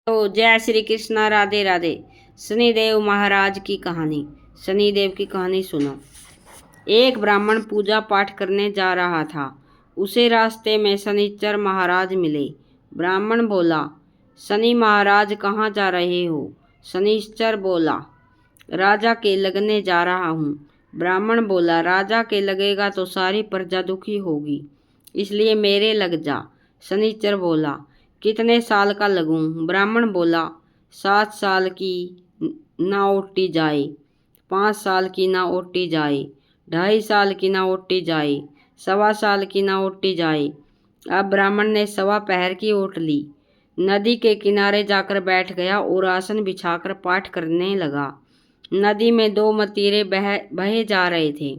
तो जय श्री कृष्णा, राधे राधे। शनिदेव महाराज की कहानी। शनिदेव की कहानी सुनो। एक ब्राह्मण पूजा पाठ करने जा रहा था। उसे रास्ते में शनिचर महाराज मिले। ब्राह्मण बोला, शनि महाराज कहाँ जा रहे हो? शनिश्चर बोला, राजा के लगने जा रहा हूँ। ब्राह्मण बोला, राजा के लगेगा तो सारी प्रजा दुखी होगी, इसलिए मेरे लग जा। शनिचर बोला, कितने साल का लगूं? ब्राह्मण बोला, 7 साल की ना ओटी जाए, 5 साल की ना ओटी जाए, 2.5 साल की ना ओटी जाए, 1.25 साल की ना ओटी जाए। अब ब्राह्मण ने 1.25 पहर की ओट ली। नदी के किनारे जाकर बैठ गया और आसन बिछाकर पाठ करने लगा। नदी में 2 मतीरे बहे जा रहे थे।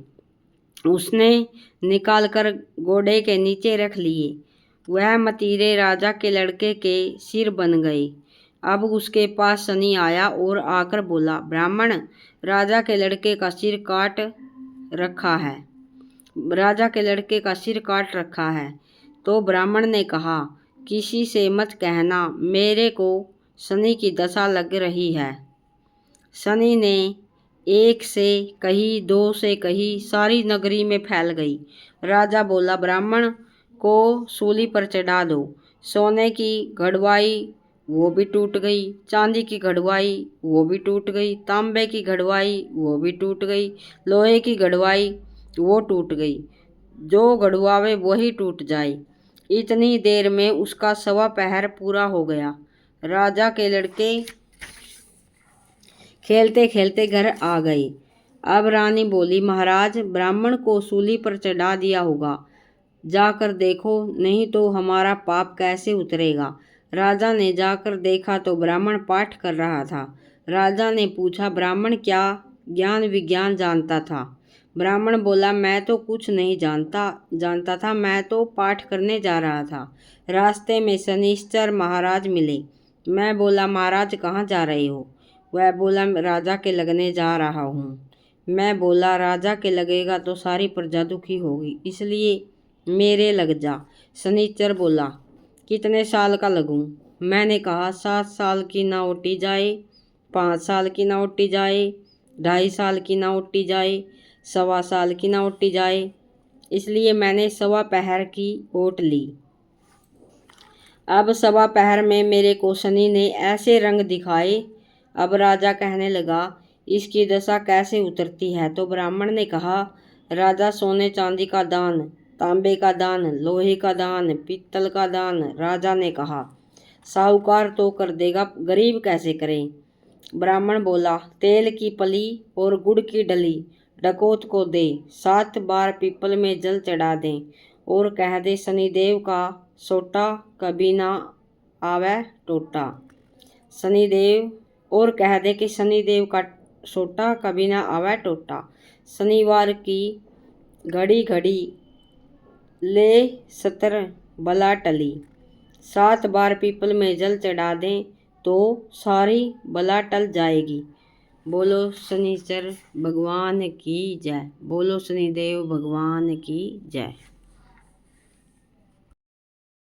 उसने निकालकर घोड़े के नीचे रख लिए। वह मतीरे राजा के लड़के के सिर बन गए। अब उसके पास शनि आया और आकर बोला, ब्राह्मण, राजा के लड़के का सिर काट रखा है। राजा के लड़के का सिर काट रखा है। तो ब्राह्मण ने कहा, किसी से मत कहना, मेरे को शनि की दशा लग रही है। शनि ने 1 से कही, 2 से कही, सारी नगरी में फैल गई। राजा बोला, ब्राह्मण को सूली पर चढ़ा दो। सोने की घड़वाई वो भी टूट गई, चांदी की घड़वाई वो भी टूट गई, तांबे की घड़वाई वो भी टूट गई, लोहे की घड़वाई वो टूट गई। जो घड़वावे वही टूट जाए। इतनी देर में उसका 1.25 पहर पूरा हो गया। राजा के लड़के खेलते खेलते घर आ गए। अब रानी बोली, महाराज, ब्राह्मण को सूली पर चढ़ा दिया होगा, जाकर देखो, नहीं तो हमारा पाप कैसे उतरेगा। राजा ने जाकर देखा तो ब्राह्मण पाठ कर रहा था। राजा ने पूछा, ब्राह्मण क्या ज्ञान विज्ञान जानता था? ब्राह्मण बोला, मैं तो कुछ नहीं जानता था, मैं तो पाठ करने जा रहा था। रास्ते में शनिश्चर महाराज मिले। मैं बोला, महाराज कहाँ जा रहे हो? वह बोला, राजा के लगने जा रहा हूँ। मैं बोला, राजा के लगेगा तो सारी प्रजा दुखी होगी, इसलिए मेरे लग जा। शनिचर बोला, कितने साल का लगूं? मैंने कहा, 7 साल की ना ओटी जाए, 5 साल की ना ओटी जाए, 2.5 साल की ना ओटी जाए, 1.25 साल की ना ओटी जाए, इसलिए मैंने 1.25 पहर की ओट ली। अब 1.25 पहर में मेरे को शनि ने ऐसे रंग दिखाए। अब राजा कहने लगा, इसकी दशा कैसे उतरती है? तो ब्राह्मण ने कहा, राजा सोने चांदी का दान, तांबे का दान, लोहे का दान, पीतल का दान। राजा ने कहा, साहूकार तो कर देगा, गरीब कैसे करें? ब्राह्मण बोला, तेल की पली और गुड़ की डली डकोत को दे, 7 बार पीपल में जल चढ़ा दें और कह दे, शनिदेव का सोटा कभी ना आवे टोटा। शनिदेव और कह दे कि शनिदेव का सोटा कभी ना आवे टोटा। शनिवार की घड़ी घड़ी ले 17 बला टली, 7 बार पीपल में जल चढ़ा दें तो सारी बला टल जाएगी। बोलो शनिचर भगवान की जय। बोलो शनिदेव भगवान की जय।